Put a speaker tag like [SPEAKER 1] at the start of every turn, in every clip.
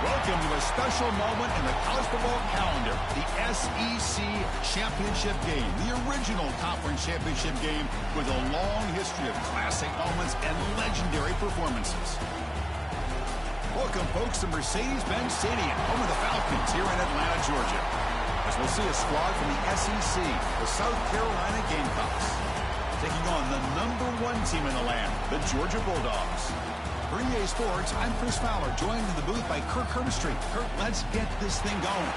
[SPEAKER 1] Welcome to a special moment in the college football calendar, the SEC Championship Game, the original conference championship game with a long history of classic moments and legendary performances. Welcome, folks, to Mercedes-Benz Stadium, home of the Falcons here in Atlanta, Georgia, as we'll see a squad from the SEC, the South Carolina Gamecocks, taking on the #1 team in the land, the Georgia Bulldogs. For EA Sports, I'm Chris Fowler, joined in the booth by Kirk Herbstreit. Kirk, let's get this thing going.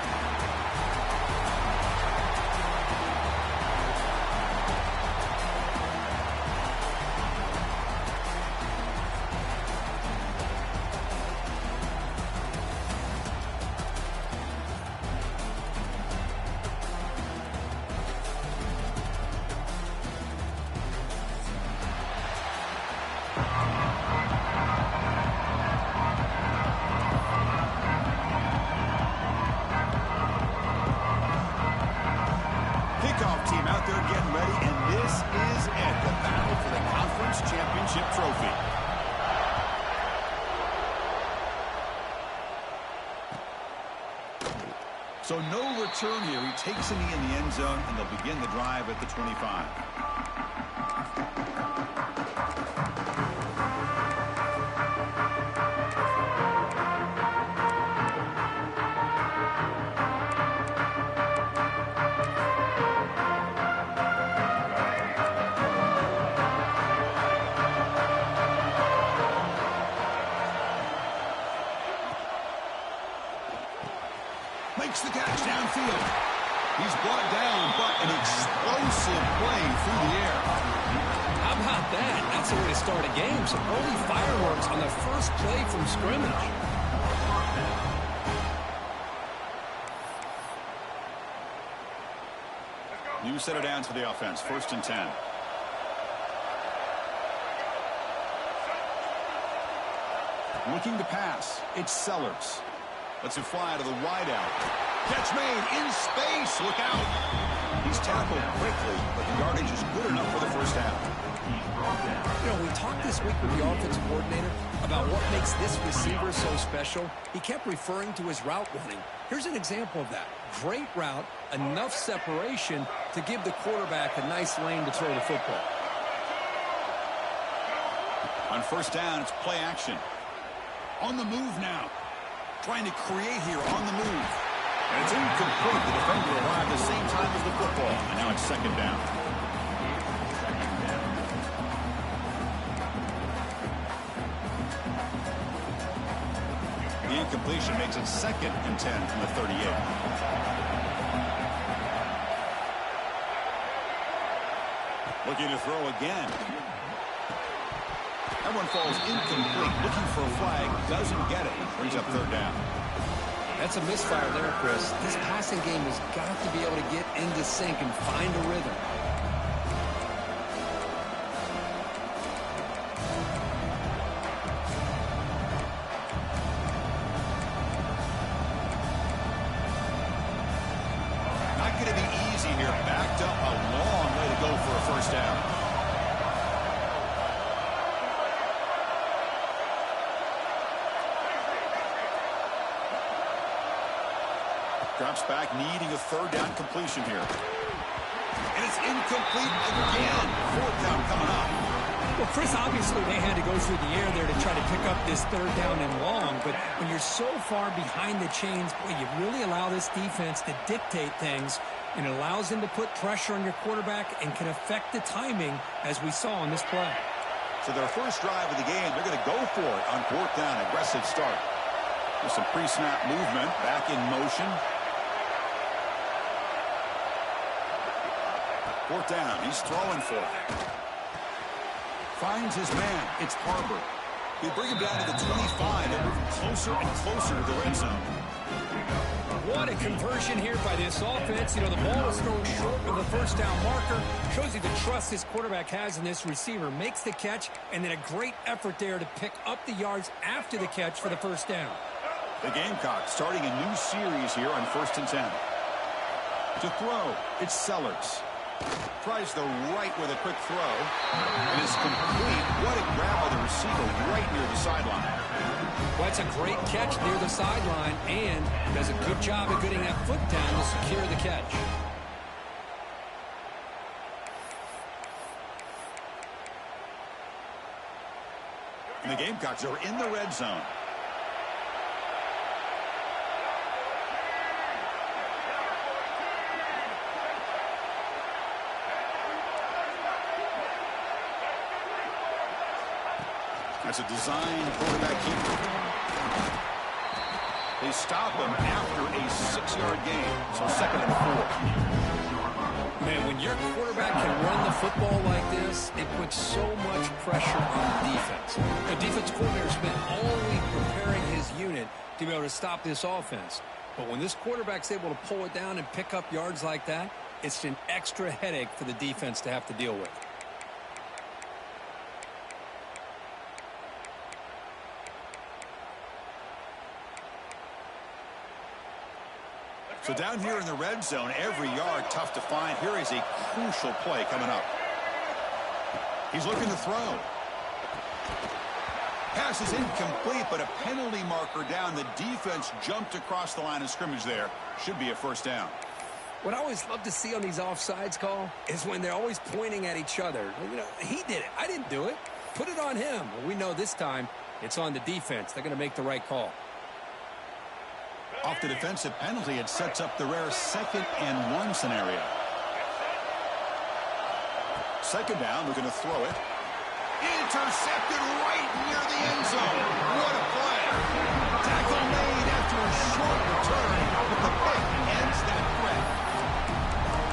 [SPEAKER 1] Team out there getting ready, and this is it, the battle for the conference championship trophy. So no return here. He takes a knee in the end zone, and they'll begin the drive at the 25. Makes the catch downfield. He's brought down, but an explosive play through the air.
[SPEAKER 2] How about that? That's the way to start a game. Some early fireworks on the first play from scrimmage.
[SPEAKER 1] New set it down to the offense. 1st and 10. Looking to pass. It's Sellers. Lets it fly to the wideout. Catch made in space. Look out. He's tackled quickly, but the yardage is good enough for the first half.
[SPEAKER 2] You know, we talked this week with the offensive coordinator about what makes this receiver so special. He kept referring to his route running. Here's an example of that. Great route, enough separation to give the quarterback a nice lane to throw the football.
[SPEAKER 1] On 1st down, it's play action. On the move now. Trying to create here on the move. And it's incomplete. The defender arrived at the same time as the football. And now it's 2nd down. The incompletion makes it 2nd and 10 from the 38. Looking to throw again. That one falls incomplete. Looking for a flag. Doesn't get it. Brings up 3rd down.
[SPEAKER 2] That's a misfire there, Chris. This passing game has got to be able to get into sync and find a rhythm.
[SPEAKER 1] Not going to be easy here. Backed up a long way to go for a 1st down. Drops back, needing a 3rd down completion here. And it's incomplete again. 4th down coming up.
[SPEAKER 2] Well, Chris, obviously they had to go through the air there to try to pick up this 3rd down and long. But when you're so far behind the chains, boy, you really allow this defense to dictate things. And it allows them to put pressure on your quarterback and can affect the timing, as we saw on this play.
[SPEAKER 1] So their first drive of the game, they're going to go for it on 4th down. Aggressive start. With some pre-snap movement. Back in motion. 4th down. He's throwing for it. Finds his man. It's Barber. They bring him down to the 25. They're moving closer and closer to the red zone.
[SPEAKER 2] What a conversion here by this offense. You know, the ball is thrown short of the 1st down marker. Shows you the trust this quarterback has in this receiver. Makes the catch, and then a great effort there to pick up the yards after the catch for the 1st down.
[SPEAKER 1] The Gamecocks starting a new series here on 1st and 10. To throw, it's Sellers. Tries the right with a quick throw. And it's complete. What a grab by the receiver right near the sideline.
[SPEAKER 2] Well, it's a great catch near the sideline and does a good job of getting that foot down to secure the catch.
[SPEAKER 1] And the Gamecocks are in the red zone. That's a design quarterback keeper. They stop him after a 6-yard gain, so 2nd and 4.
[SPEAKER 2] Man, when your quarterback can run the football like this, it puts so much pressure on the defense. The defense coordinator spent all week preparing his unit to be able to stop this offense. But when this quarterback's able to pull it down and pick up yards like that, it's an extra headache for the defense to have to deal with.
[SPEAKER 1] So down here in the red zone, every yard tough to find. Here is a crucial play coming up. He's looking to throw. Pass is incomplete, but a penalty marker down. The defense jumped across the line of scrimmage there. Should be a first down.
[SPEAKER 2] What I always love to see on these offsides call is when they're always pointing at each other. You know, he did it. I didn't do it. Put it on him. Well, we know this time it's on the defense. They're going to make the right call.
[SPEAKER 1] Off the defensive penalty, it sets up the rare 2nd and 1 scenario. 2nd down, looking to throw it. Intercepted right near the end zone. What a play. Tackle made after a short return, but the pick ends that threat.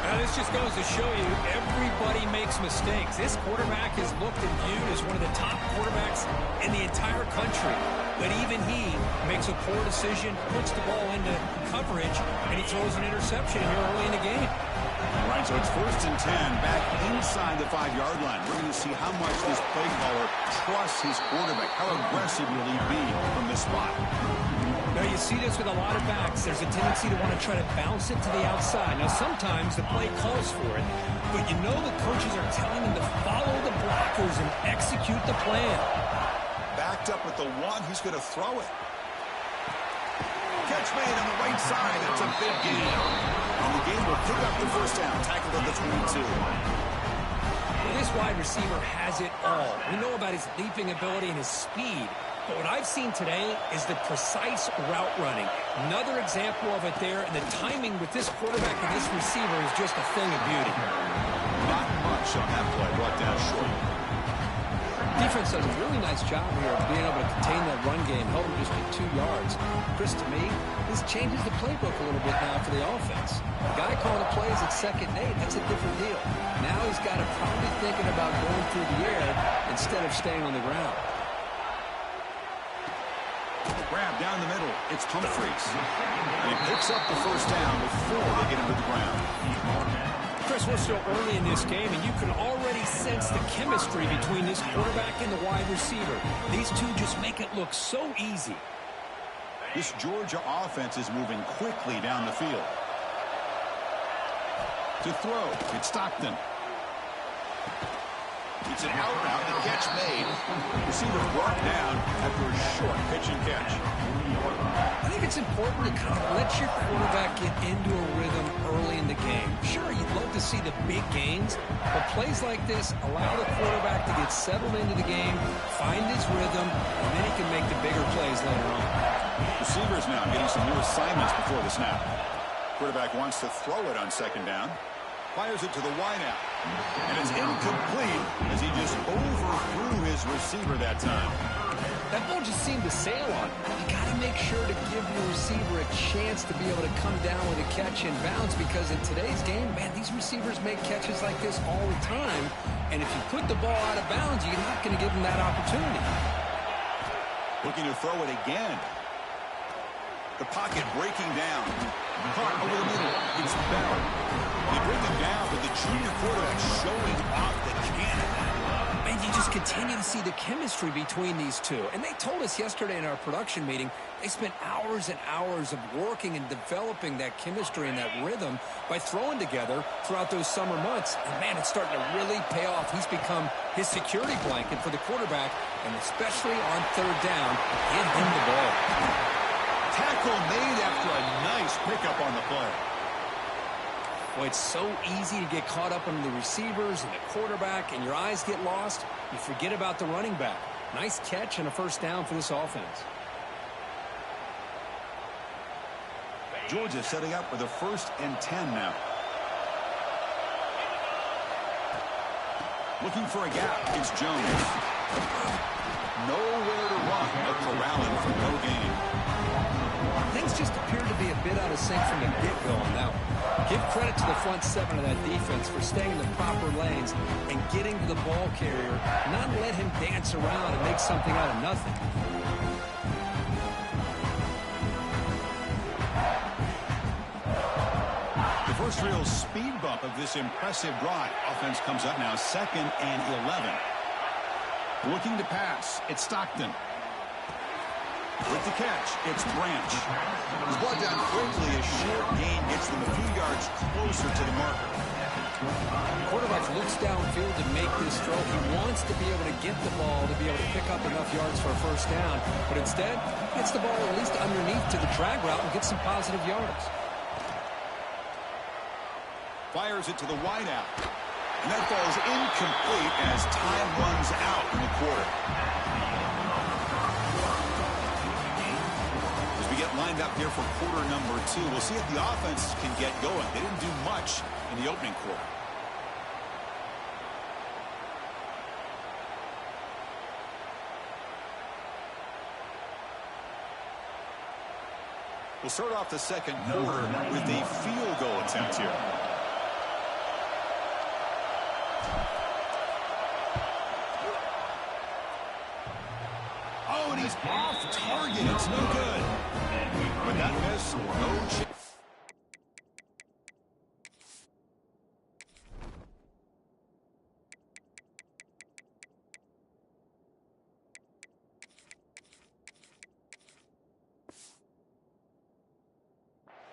[SPEAKER 2] Now, this just goes to show you everybody makes mistakes. This quarterback is looked and viewed as one of the top quarterbacks in the entire country. But even he makes a poor decision, puts the ball into coverage, and he throws an interception here early in the game.
[SPEAKER 1] All right, so it's 1st and 10, back inside the 5-yard line. We're going to see how much this play caller trusts his quarterback. How aggressive will he be from this spot?
[SPEAKER 2] Now, you see this with a lot of backs. There's a tendency to want to try to bounce it to the outside. Now, sometimes the play calls for it, but you know the coaches are telling them to follow the blockers and execute the plan.
[SPEAKER 1] Backed up with the 1, he's going to throw it. Catch made on the right side. It's a big gain. And the game will pick up the first down, tackled at the 22.
[SPEAKER 2] Well, this wide receiver has it all. We know about his leaping ability and his speed. But what I've seen today is the precise route running. Another example of it there, and the timing with this quarterback and this receiver is just a thing of beauty.
[SPEAKER 1] Not much on that play, brought down short.
[SPEAKER 2] Defense does a really nice job here of being able to contain that run game, held him just to 2 yards. Chris, to me, this changes the playbook a little bit now for the offense. The guy calling the plays at 2nd and 8, that's a different deal. Now he's got to probably thinking about going through the air instead of staying on the ground.
[SPEAKER 1] Grab down the middle. It's Humphreys. And he picks up the first down before they get him to the ground.
[SPEAKER 2] Chris, we're still early in this game, and you can already sense the chemistry between this quarterback and the wide receiver. These two just make it look so easy.
[SPEAKER 1] This Georgia offense is moving quickly down the field. To throw, it's Stockton. It's an out route, the catch made. Receiver brought down after a short pitch and catch.
[SPEAKER 2] I think it's important to kind of let your quarterback get into a rhythm early in the game. Sure, you'd love to see the big gains, but plays like this allow the quarterback to get settled into the game, find his rhythm, and then he can make the bigger plays later on.
[SPEAKER 1] Receivers now getting some new assignments before the snap. Quarterback wants to throw it on 2nd down. Fires it to the wideout. And it's incomplete as he just overthrew his receiver that time.
[SPEAKER 2] That ball just seemed to sail on him. You got to make sure to give your receiver a chance to be able to come down with a catch in bounds, because in today's game, man, these receivers make catches like this all the time. And if you put the ball out of bounds, you're not going to give them that opportunity.
[SPEAKER 1] Looking to throw it again. The pocket breaking down. Caught over the middle. It's Bell. They bring him down, but the junior quarterback showing off the cannon.
[SPEAKER 2] Man, you just can continue to see the chemistry between these two. And they told us yesterday in our production meeting, they spent hours and hours of working and developing that chemistry and that rhythm by throwing together throughout those summer months. And, man, it's starting to really pay off. He's become his security blanket for the quarterback, and especially on third down, give him the ball.
[SPEAKER 1] Tackle made after a nice pickup on the play.
[SPEAKER 2] Well, it's so easy to get caught up on the receivers and the quarterback, and your eyes get lost. You forget about the running back. Nice catch and a first down for this offense.
[SPEAKER 1] Georgia setting up with a 1st and 10 now. Looking for a gap. It's Jones. Nowhere to run, but corralling for no gain.
[SPEAKER 2] Things just appear to be a bit out of sync from the get-go on that one. Give credit to the front seven of that defense for staying in the proper lanes and getting to the ball carrier, not let him dance around and make something out of nothing.
[SPEAKER 1] The first real speed bump of this impressive drive. Offense comes up now, 2nd and 11. Looking to pass, it's Stockton. With the catch, it's Branch. He's brought down quickly. A short gain gets them a few yards closer to the marker.
[SPEAKER 2] The quarterback looks downfield to make this throw. He wants to be able to get the ball to be able to pick up enough yards for a first down, but instead, gets the ball at least underneath to the drag route and gets some positive yards.
[SPEAKER 1] Fires it to the wideout. And that falls incomplete as time runs out in the quarter. Get lined up here for quarter number 2. We'll see if the offense can get going. They didn't do much in the opening quarter. We'll start off the second quarter with a field goal attempt here. Oh, and he's off target. It's no good. With that miss, no chance.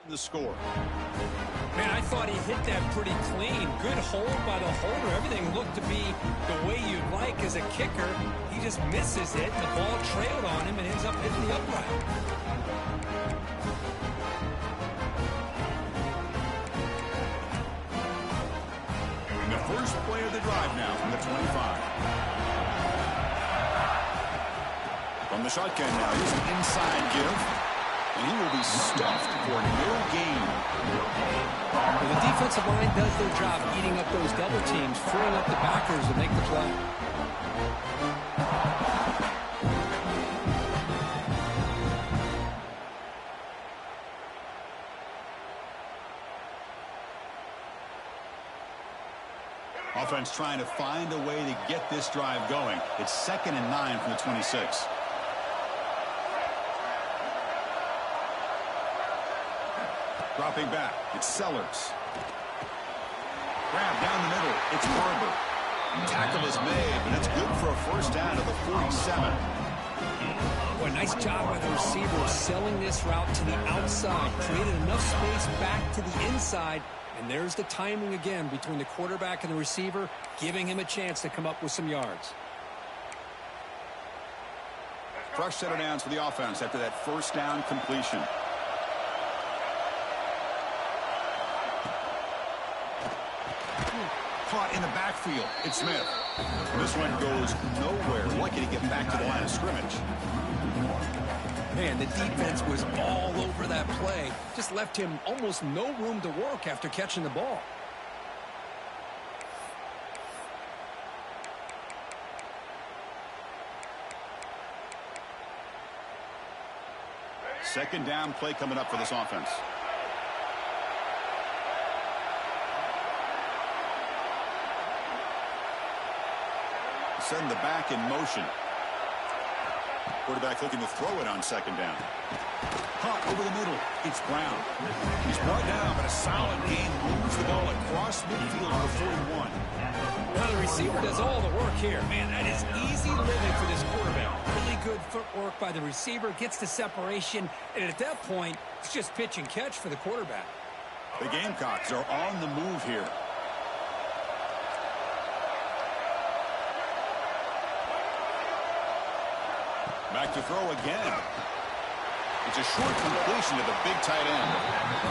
[SPEAKER 1] The score.
[SPEAKER 2] Man, I thought he hit that pretty clean. Good hold by the holder. Everything looked to be the way you'd like as a kicker. He just misses it. The ball trailed on him and ends up hitting the upright.
[SPEAKER 1] And the first play of the drive now from the 25. From the shotgun now, here's an inside give. And he will be stuffed for no gain.
[SPEAKER 2] Well, the defensive line does their job eating up those double teams, freeing up the backers to make the play.
[SPEAKER 1] Offense trying to find a way to get this drive going. It's 2nd and 9 from the 26. Dropping back, it's Sellers. Grab down the middle, it's Barber. Tackle is made, but it's good for a first down to the 47.
[SPEAKER 2] Boy, nice job by the receiver selling this route to the outside. Created enough space back to the inside. And there's the timing again between the quarterback and the receiver, giving him a chance to come up with some yards.
[SPEAKER 1] Fresh set of downs for the offense after that first down completion. Caught in the backfield. It's Smith. This one goes nowhere. Lucky to get back to the line of scrimmage.
[SPEAKER 2] Man, the defense was all over that play. Just left him almost no room to work after catching the ball.
[SPEAKER 1] Second down play coming up for this offense. Send the back in motion. Quarterback looking to throw it on second down. Hot over the middle. It's Brown. He's brought down, but a solid gain moves the ball across midfield to the 41.
[SPEAKER 2] Now the receiver does all the work here. Man, that is easy living for this quarterback. Really good footwork by the receiver. Gets the separation. And at that point, it's just pitch and catch for the quarterback.
[SPEAKER 1] The Gamecocks are on the move here. Back to throw again. It's a short completion to the big tight end.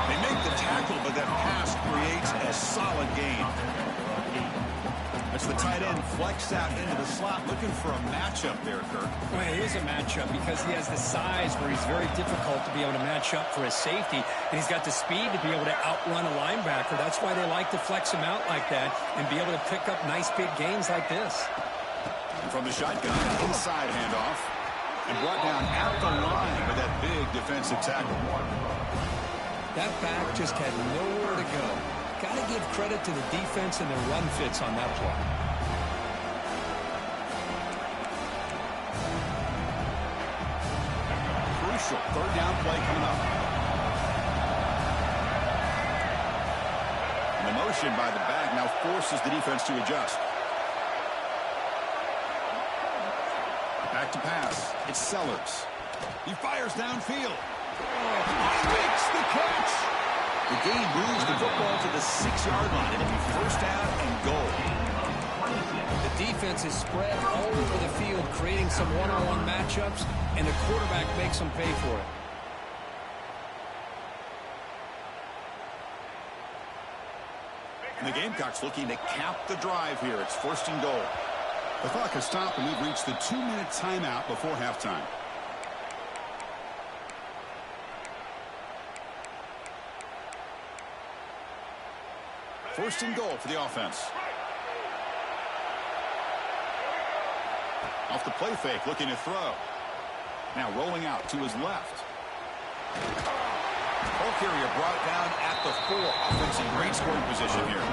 [SPEAKER 1] They make the tackle, but that pass creates a solid gain. That's the tight end flexed out into the slot, looking for a matchup there, Kirk.
[SPEAKER 2] Well, it is a matchup because he has the size where he's very difficult to be able to match up for his safety, and he's got the speed to be able to outrun a linebacker. That's why they like to flex him out like that and be able to pick up nice big gains like this.
[SPEAKER 1] And from the shotgun, inside handoff. And brought down at the line with that big defensive tackle.
[SPEAKER 2] That back just had nowhere to go. Got to give credit to the defense and their run fits on that play.
[SPEAKER 1] Crucial third down play coming up. And the motion by the back now forces the defense to adjust. Back to pass. It's Sellers. He fires downfield. He makes the catch. The game moves the football to the 6-yard line. It'll be first down and goal.
[SPEAKER 2] The defense is spread all over the field, creating some one-on-one matchups, and the quarterback makes them pay for it.
[SPEAKER 1] And the Gamecocks looking to cap the drive here. It's first and goal. The clock has stopped, and we've reached the 2-minute timeout before halftime. First and goal for the offense. Off the play fake, looking to throw. Now rolling out to his left. Ball carrier brought down at the 4. Offense in great scoring position here.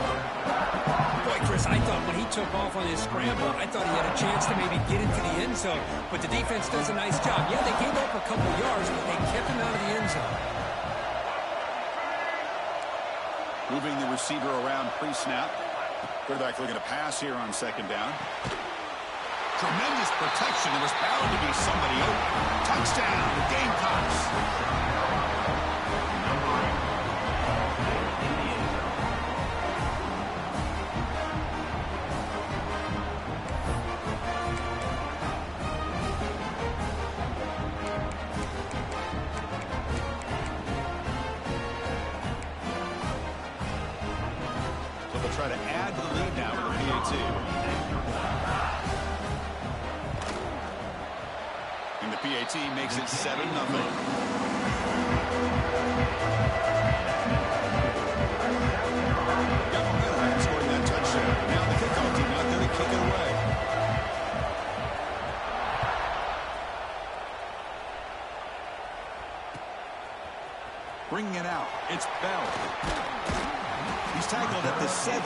[SPEAKER 2] Boy, Chris, I thought when he took off on his scramble, I thought he had a chance to maybe get into the end zone. But the defense does a nice job. Yeah, they gave up a couple yards, but they kept him out of the end zone.
[SPEAKER 1] Moving the receiver around pre-snap. Quarterback looking to pass here on second down. Tremendous protection. There was bound to be somebody open. Touchdown, the Gamecocks. Try to add to the lead now with the PAT. And the PAT makes it 7-0. Got momentum after scoring that touchdown. Now the kickoff team out there to kick it away. Bringing it out. It's Bell. He's tackled at the 17,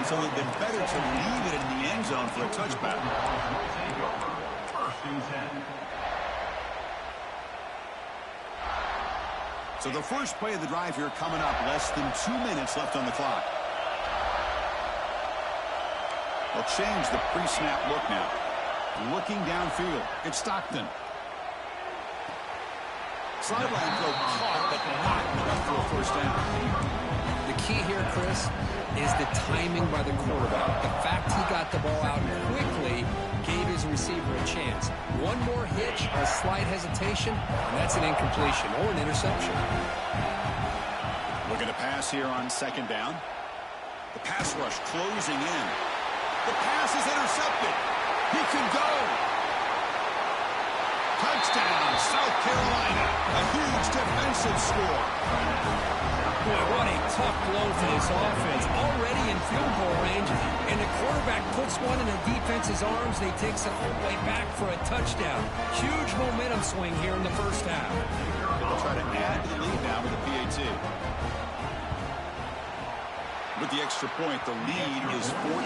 [SPEAKER 1] so it would have been better to leave it in the end zone for a touchback. So the first play of the drive here coming up, less than 2 minutes left on the clock. They'll change the pre-snap look now. Looking downfield, it's Stockton. Sideline throw caught, but not enough for a first down.
[SPEAKER 2] The key here, Chris, is the timing by the quarterback. The fact he got the ball out quickly gave his receiver a chance. One more hitch, a slight hesitation, and that's an incompletion or an interception.
[SPEAKER 1] Looking to pass here on second down. The pass rush closing in. The pass is intercepted. He can go. Touchdown, South Carolina. A huge defensive score.
[SPEAKER 2] Boy, what a tough blow for this offense. Already in field goal range, and the quarterback puts one in the defense's arms, and he takes it all the way back for a touchdown. Huge momentum swing here in the first half.
[SPEAKER 1] They'll try to add to the lead now with the PAT. With the extra point, the lead is 14.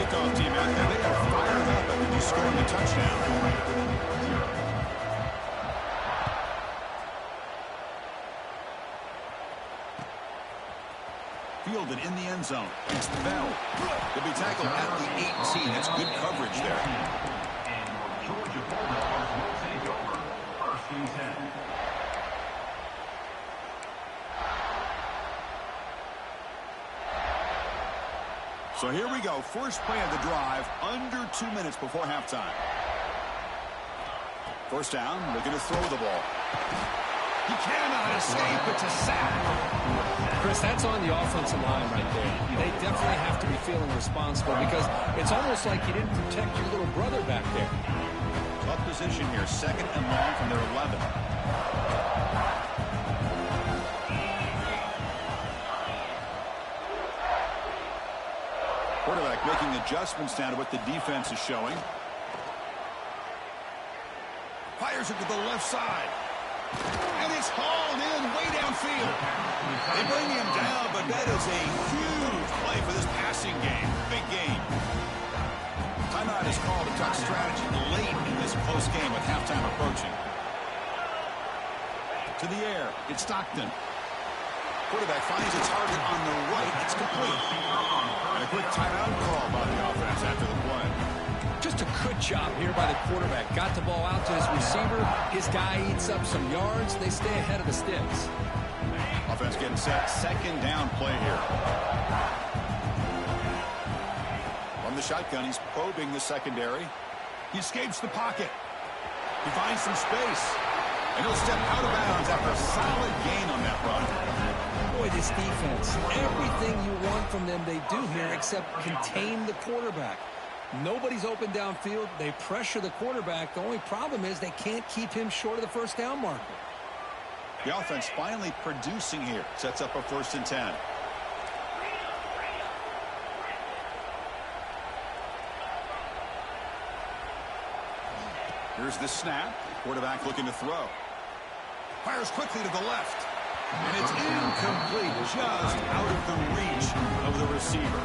[SPEAKER 1] Kickoff team out Fielded in the end zone. It's Bell. He'll be tackled at the 18. That's good coverage there.
[SPEAKER 3] And Georgia Bulldogs will take over. First and 10.
[SPEAKER 1] So here we go. First play of the drive, under 2 minutes before halftime. First down, looking to throw the ball. He cannot escape. It's a sack.
[SPEAKER 2] Chris, that's on the offensive line right there. They definitely have to be feeling responsible because it's almost like you didn't protect your little brother back there.
[SPEAKER 1] Tough position here. Second and long from their 11. Quarterback making adjustments down to what the defense is showing. Fires it to the left side. And it's hauled in way downfield. They bring him down, but that is a huge play for this passing game. Big game. Timeout is called to talk strategy late in this close game with halftime approaching. To the air. It's Stockton. Quarterback finds its target on the right. It's complete. And a quick timeout call by the offense after the play.
[SPEAKER 2] Just a good job here by the quarterback. Got the ball out to his receiver. His guy eats up some yards. They stay ahead of the sticks.
[SPEAKER 1] Offense getting set. Second down play here. From the shotgun, he's probing the secondary. He escapes the pocket. He finds some space. And he'll step out of bounds after a solid gain on that run.
[SPEAKER 2] Boy, this defense, everything you want from them they do here except contain the quarterback. Nobody's open downfield. They pressure the quarterback. The only problem is they can't keep him short of the first down marker.
[SPEAKER 1] The offense finally producing here. Sets up a first and 10. Here's the snap. Quarterback looking to throw. Fires quickly to the left. And it's incomplete, just out of the reach of the receiver.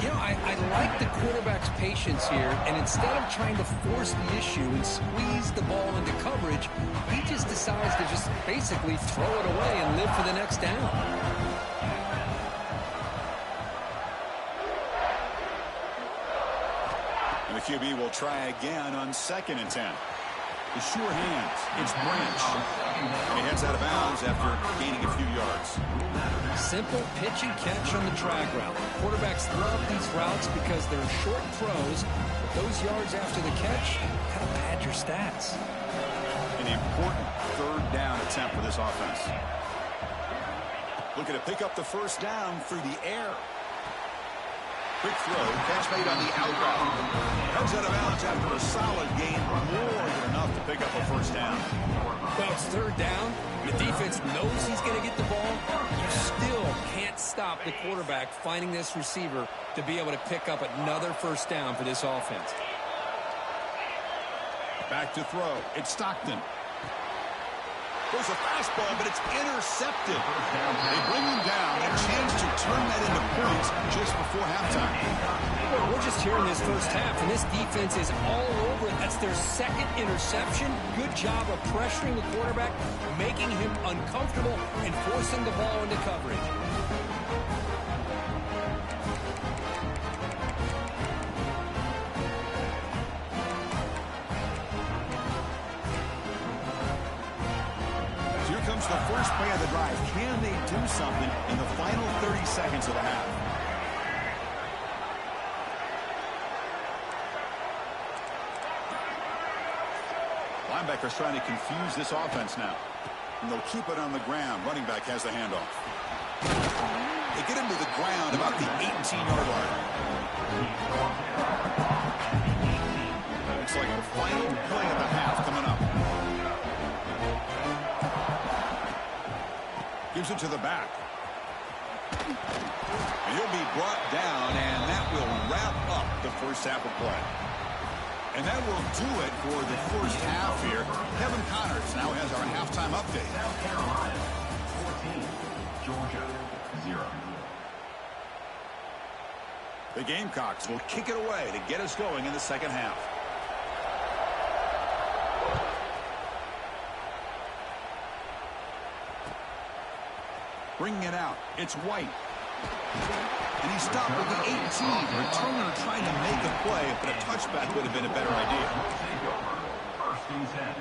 [SPEAKER 2] You know, I like the quarterback's patience here, and instead of trying to force the issue and squeeze the ball into coverage, he just decides to just basically throw it away and live for the next down.
[SPEAKER 1] And the QB will try again on second and 10. The sure hands. It's Branch. And he heads out of bounds after gaining a few yards.
[SPEAKER 2] Simple pitch and catch on the drag route. Quarterbacks love these routes because they're short throws, but those yards after the catch kind of pad your stats.
[SPEAKER 1] An important third down attempt for this offense. Looking to pick up the first down through the air. Quick throw, catch made on the out route. Comes out of bounds after a solid gain, more than enough to pick up a first down.
[SPEAKER 2] Well, it's third down. The defense knows he's going to get the ball. You still can't stop the quarterback finding this receiver to be able to pick up another first down for this offense.
[SPEAKER 1] Back to throw. It's Stockton. There's a fastball, but it's intercepted. They bring him down. A chance to turn that into points just before halftime.
[SPEAKER 2] Well, we're just here in this first half, and this defense is all over it. That's their second interception. Good job of pressuring the quarterback, making him uncomfortable, and forcing the ball into coverage.
[SPEAKER 1] The first play of the drive. Can they do something in the final 30 seconds of the half? Linebackers trying to confuse this offense now. And they'll keep it on the ground. Running back has the handoff. They get him to the ground about the 18-yard line. Looks like the final play of the half coming up. Gives it to the back. And he'll be brought down, and that will wrap up the first half of play. And that will do it for the first half here. Kevin Connors now has our halftime update.
[SPEAKER 3] South Carolina 14, Georgia 0.
[SPEAKER 1] The Gamecocks will kick it away to get us going in the second half. Bringing it out. It's White. And he stopped with the 18. Returner trying to make a play, but a touchback would have been a better idea.
[SPEAKER 3] First and 10.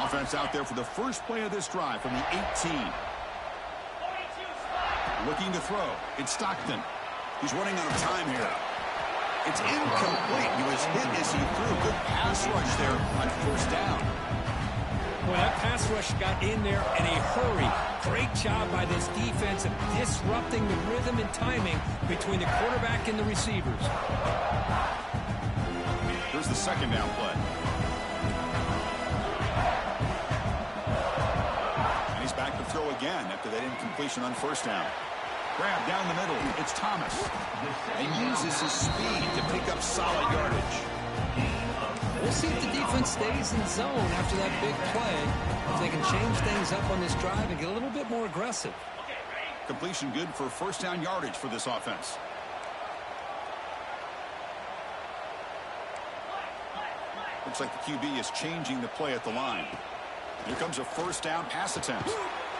[SPEAKER 1] Offense out there for the first play of this drive from the 18. Looking to throw. It's Stockton. He's running out of time here. It's incomplete. He was hit as he threw. Good pass rush there on first down.
[SPEAKER 2] Well, that pass rush got in there in a hurry. Great job by this defense of disrupting the rhythm and timing between the quarterback and the receivers.
[SPEAKER 1] Here's the second down play. And he's back to throw again after that incompletion on first down. Grab down the middle. It's Thomas. And uses his speed to pick up solid yardage.
[SPEAKER 2] We'll see if the defense stays in zone after that big play. If they can change things up on this drive and get a little bit more aggressive.
[SPEAKER 1] Completion good for first down yardage for this offense. Looks like the QB is changing the play at the line. Here comes a first down pass attempt.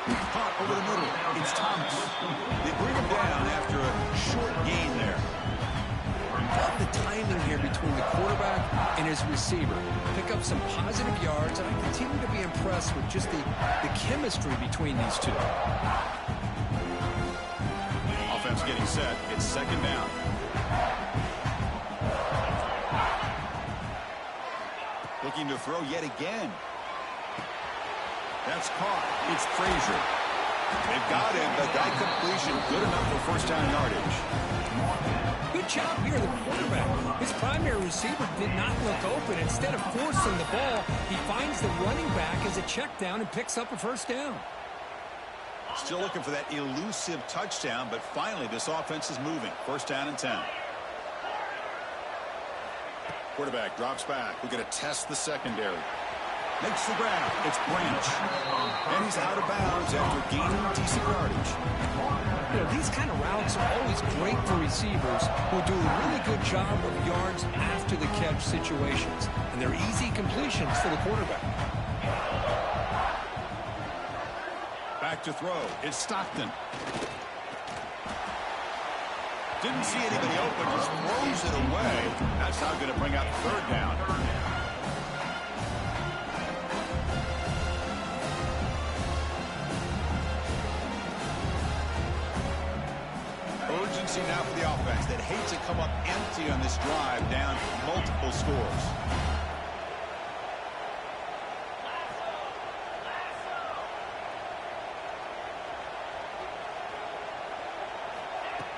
[SPEAKER 1] Caught over the middle. It's Thomas. They bring him down after a short gain there.
[SPEAKER 2] Love the timing here between the quarterback and his receiver. Pick up some positive yards, and I continue to be impressed with just the chemistry between these two.
[SPEAKER 1] Offense getting set. It's second down. Looking to throw yet again. That's caught. It's Frazier. They've got him, but that completion good enough for first down yardage.
[SPEAKER 2] Good job here, the quarterback. His primary receiver did not look open. Instead of forcing the ball, he finds the running back as a check down and picks up a first down.
[SPEAKER 1] Still looking for that elusive touchdown, but finally this offense is moving. First down and 10. Quarterback drops back. We're going to test the secondary. Makes the grab. It's Branch. And he's out of bounds after gaining decent yardage.
[SPEAKER 2] You know, these kind of routes are always great for receivers who do a really good job of yards after the catch situations. And they're easy completions for the quarterback.
[SPEAKER 1] Back to throw. It's Stockton. Didn't see anybody open. Just throws it away. That's not going to bring out third down. Urgency now for the offense that hates to come up empty on this drive, down multiple scores.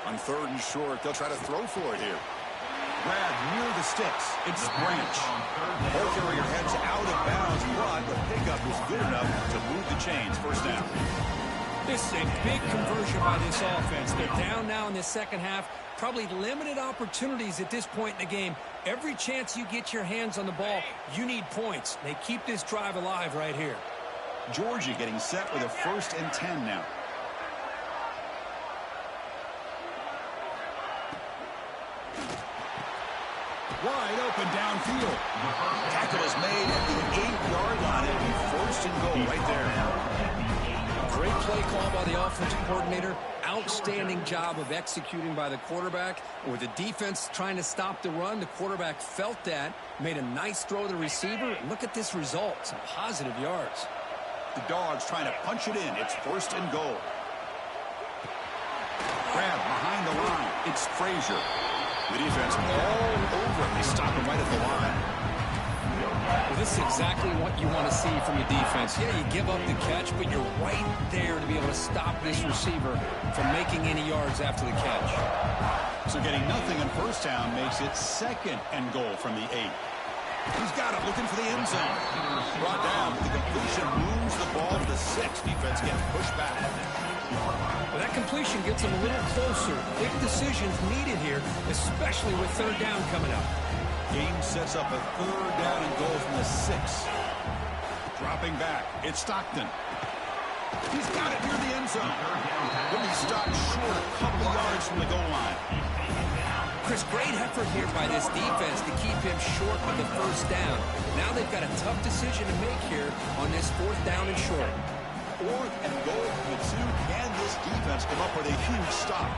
[SPEAKER 1] On third and short, they'll try to throw for it here. Grab near the sticks. It's Branch. Ball carrier heads out of bounds, but the pickup is good enough to move the chains. First down.
[SPEAKER 2] This is a big conversion by this offense. They're down now in the second half. Probably limited opportunities at this point in the game. Every chance you get your hands on the ball, you need points. They keep this drive alive right here.
[SPEAKER 1] Georgia getting set with a first and 10 now. Wide open downfield. Tackle is made at the 8-yard line. It'll be first and goal right there.
[SPEAKER 2] Great play call by the offensive coordinator. Outstanding job of executing by the quarterback. With the defense trying to stop the run, the quarterback felt that, made a nice throw to the receiver. Look at this result. Some positive yards.
[SPEAKER 1] The Dogs trying to punch it in. It's first and goal. Grab behind the line. It's Frazier. The defense all over it. They stop him right at the line.
[SPEAKER 2] Well, this is exactly what you want to see from the defense. Yeah, you give up the catch, but you're right there to be able to stop this receiver from making any yards after the catch.
[SPEAKER 1] So getting nothing on first down makes it second and goal from the 8. He's got it, looking for the end zone. Brought down, but the completion moves the ball to the 6. Defense getting pushed back.
[SPEAKER 2] Well, that completion gets them a little closer. Big decisions needed here, especially with third down coming up.
[SPEAKER 1] Game sets up a third down and goal from the 6. Dropping back, it's Stockton. He's got it near the end zone. But he stopped short a couple yards from the goal line.
[SPEAKER 2] Chris, great effort here by this defense to keep him short of the first down. Now they've got a tough decision to make here on this 4th down and short.
[SPEAKER 1] 4th and goal from the 2. Can this defense come up with a huge stop?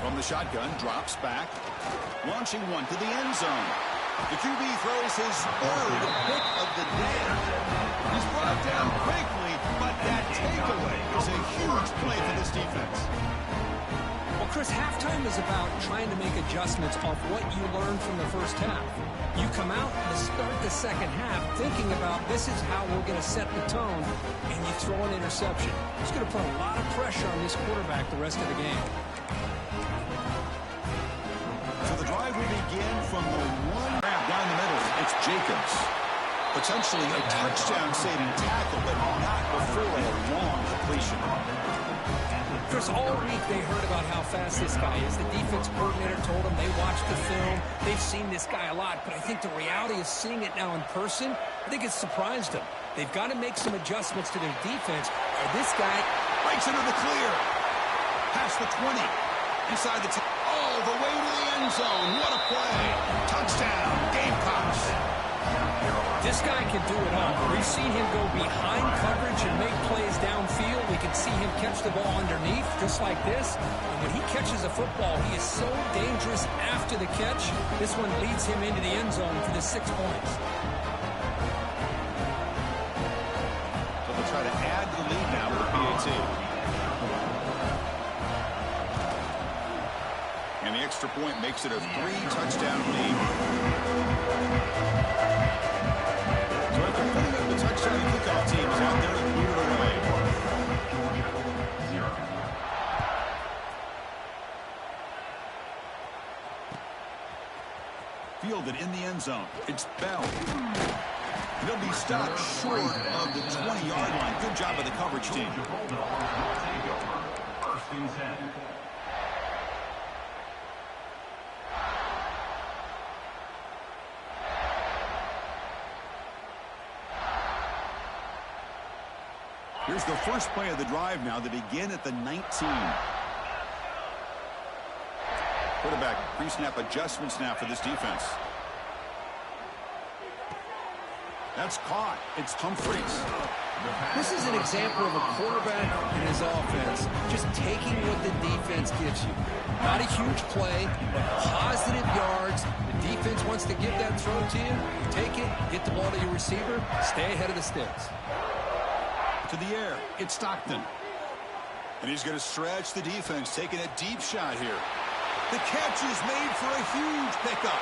[SPEAKER 1] From the shotgun, drops back. Launching one to the end zone. The QB throws his 3rd pick of the day. He's brought down quickly, but that takeaway is a huge play for this defense.
[SPEAKER 2] Well, Chris, halftime is about trying to make adjustments off what you learned from the first half. You come out to start the second half thinking about this is how we're going to set the tone, and you throw an interception. It's going to put a lot of pressure on this quarterback the rest of the game.
[SPEAKER 1] So the drive will begin from the one grab down the middle. It's Jacobs. Potentially a touchdown-saving tackle, but not before a long completion.
[SPEAKER 2] Chris, all week they heard about how fast this guy is. The defense coordinator told them they watched the film. They've seen this guy a lot, but I think the reality of seeing it now in person, I think it's surprised them. They've got to make some adjustments to their defense, or this guy
[SPEAKER 1] breaks into the clear. Past the 20. Inside the 10. All the way to the end zone. What a play. Touchdown. Gamecocks.
[SPEAKER 2] This guy can do it all. We've seen him go behind coverage and make plays downfield. We can see him catch the ball underneath, just like this. And when he catches a football, he is so dangerous after the catch. This one leads him into the end zone for the 6 points.
[SPEAKER 1] So they'll try to add the lead now with PAT. And the extra point makes it a 3-touchdown lead. So after putting up the touchdown, the kickoff team is out there to move it away. Fielded in the end zone. It's Bell. He'll be stopped short of the 20-yard line. Good job of the coverage team.
[SPEAKER 3] First and 10.
[SPEAKER 1] Here's the first play of the drive now. They begin at the 19. Quarterback pre-snap adjustments now for this defense. That's caught. It's Humphreys.
[SPEAKER 2] This is an example of a quarterback and his offense just taking what the defense gives you. Not a huge play, but positive yards. The defense wants to give that throw to you. You take it, get the ball to your receiver, stay ahead of the sticks.
[SPEAKER 1] To the air, it's Stockton. And he's going to stretch the defense, taking a deep shot here. The catch is made for a huge pickup.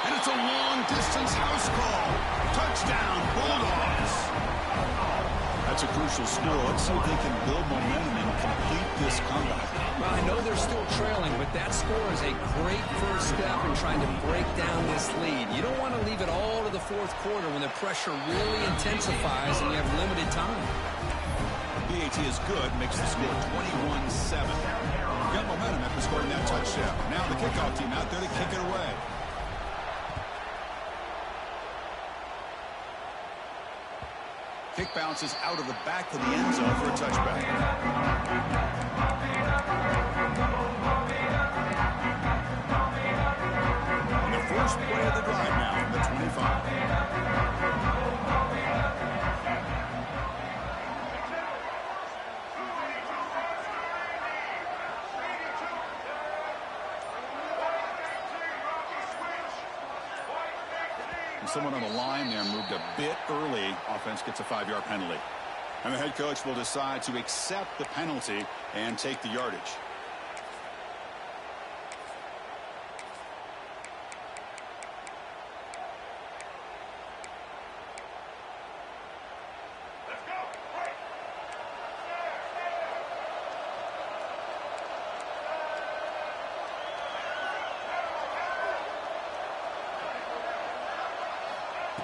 [SPEAKER 1] And it's a long-distance house call. Touchdown, Bulldogs. That's a crucial score. Let's see if they can build momentum and complete this comeback.
[SPEAKER 2] Well, I know they're still trailing, but that score is a great first step in trying to break down this lead. You don't want to leave it all to the fourth quarter when the pressure really intensifies and you have limited time.
[SPEAKER 1] PAT is good, makes the score 21-7. Got momentum after scoring that touchdown. Now the kickoff team out there to kick it away. Kick bounces out of the back of the end zone for a touchback. And the first play of the drive now from the 25. Someone on the line there moved a bit early. Offense gets a 5-yard penalty. And the head coach will decide to accept the penalty and take the yardage.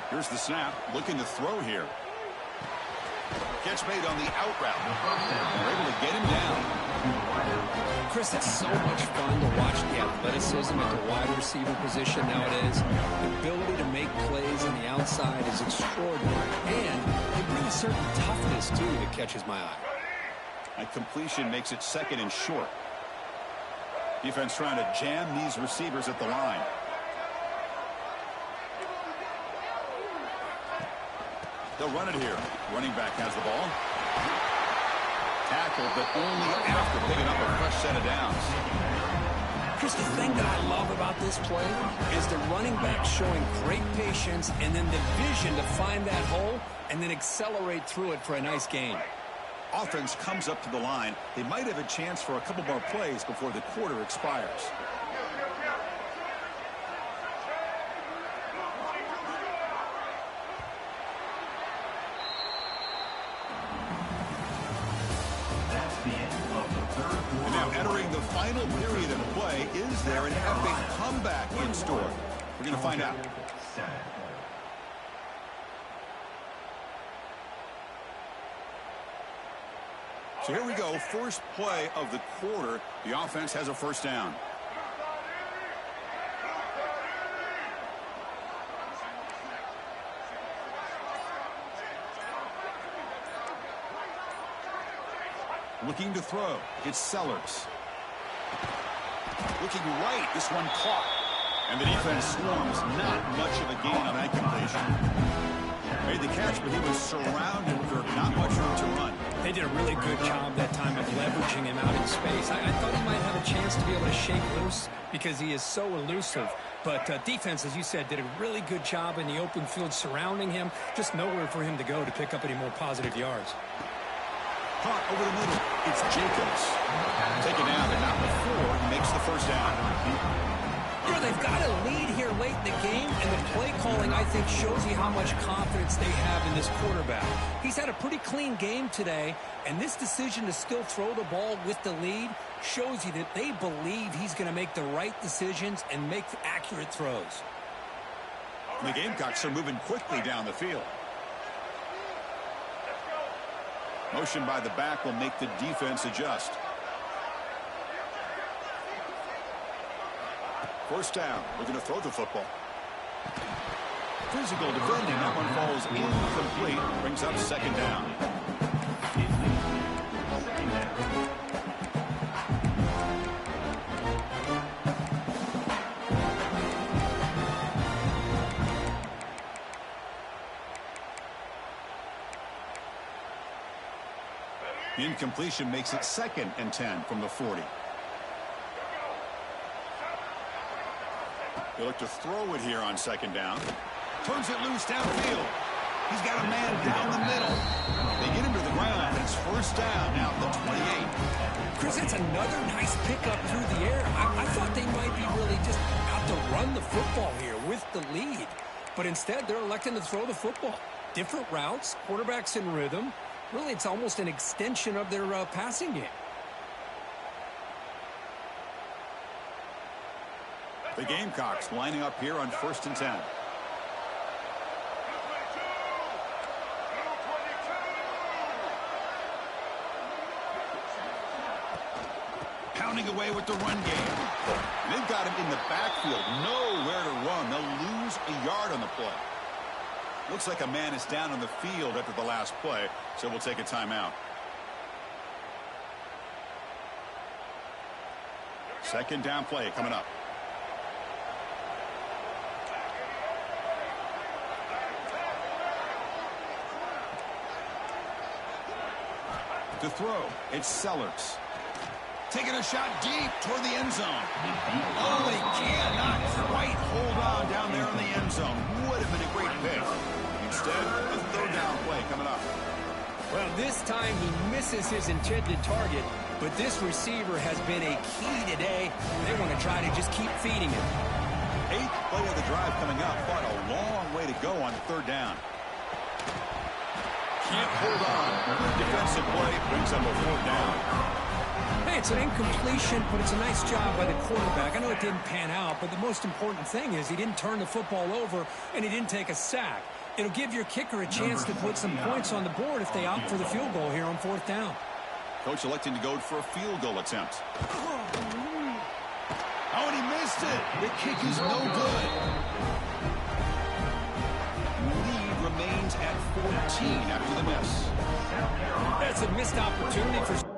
[SPEAKER 1] Here's the snap, looking to throw here. Catch made on the out route. They're able to get him down.
[SPEAKER 2] Chris, it's so much fun to watch the athleticism at the wide receiver position nowadays. The ability to make plays on the outside is extraordinary. And they bring a certain toughness, too, that catches my eye.
[SPEAKER 1] That completion makes it second and short. Defense trying to jam these receivers at the line. They'll run it here. Running back has the ball. Tackled, but only after picking up a fresh set of downs.
[SPEAKER 2] Here's the thing that I love about this play is the running back showing great patience and then the vision to find that hole and then accelerate through it for a nice gain.
[SPEAKER 1] Offense comes up to the line. They might have a chance for a couple more plays before the quarter expires. Now entering the final period of the play, is there an epic comeback in store? We're going to find out. So here we go, first play of the quarter. The offense has a first down. Looking to throw. It's Sellers. Looking right. This one caught. And the defense swarms. Not much of a gain on that completion. Made the catch, but he was surrounded, Kirk. Not much room to run.
[SPEAKER 2] They did a really good job that time of leveraging him out in space. I thought he might have a chance to be able to shake loose because he is so elusive. But defense, as you said, did a really good job in the open field surrounding him. Just nowhere for him to go to pick up any more positive yards.
[SPEAKER 1] Caught over the middle. It's Jacobs. Taken down, but not before he makes the first down.
[SPEAKER 2] You know, they've got a lead here late in the game, and the play calling, I think, shows you how much confidence they have in this quarterback. He's had a pretty clean game today, and this decision to still throw the ball with the lead shows you that they believe he's going to make the right decisions and make accurate throws.
[SPEAKER 1] The Gamecocks are moving quickly down the field. Motion by the back will make the defense adjust. First down. We're going to throw the football. Physical defending. That one falls incomplete. Brings up second down. Incompletion makes it 2nd and 10 from the 40. They look to throw it here on second down. Turns it loose downfield. He's got a man down the middle. They get him to the ground. It's first down now at the 28.
[SPEAKER 2] Chris, that's another nice pickup through the air. I thought they might be really just out to run the football here with the lead. But instead, they're electing to throw the football. Different routes, quarterbacks in rhythm. Really, it's almost an extension of their passing game.
[SPEAKER 1] The Gamecocks lining up here on 1st and 10. Pounding away with the run game. They've got him in the backfield. Nowhere to run. They'll lose a yard on the play. Looks like a man is down on the field after the last play, so we'll take a timeout. Second down play coming up. To throw, it's Sellers. Taking a shot deep toward the end zone. Oh, they cannot quite hold on down there in the end zone. Would have been a great pick. Instead, a third down play coming up.
[SPEAKER 2] Well, this time he misses his intended target, but this receiver has been a key today. They want to try to just keep feeding him.
[SPEAKER 1] 8th play of the drive coming up, but a long way to go on third down. Can't hold on. Good defensive play brings up a fourth down.
[SPEAKER 2] Hey, it's an incompletion, but it's a nice job by the quarterback. I know it didn't pan out, but the most important thing is he didn't turn the football over and he didn't take a sack. It'll give your kicker a chance to put some points on the board if they opt for the field goal here on 4th down.
[SPEAKER 1] Coach electing to go for a field goal attempt. Oh, and he missed it. The kick is no good. Lead remains at 14 after the miss.
[SPEAKER 2] That's a missed opportunity for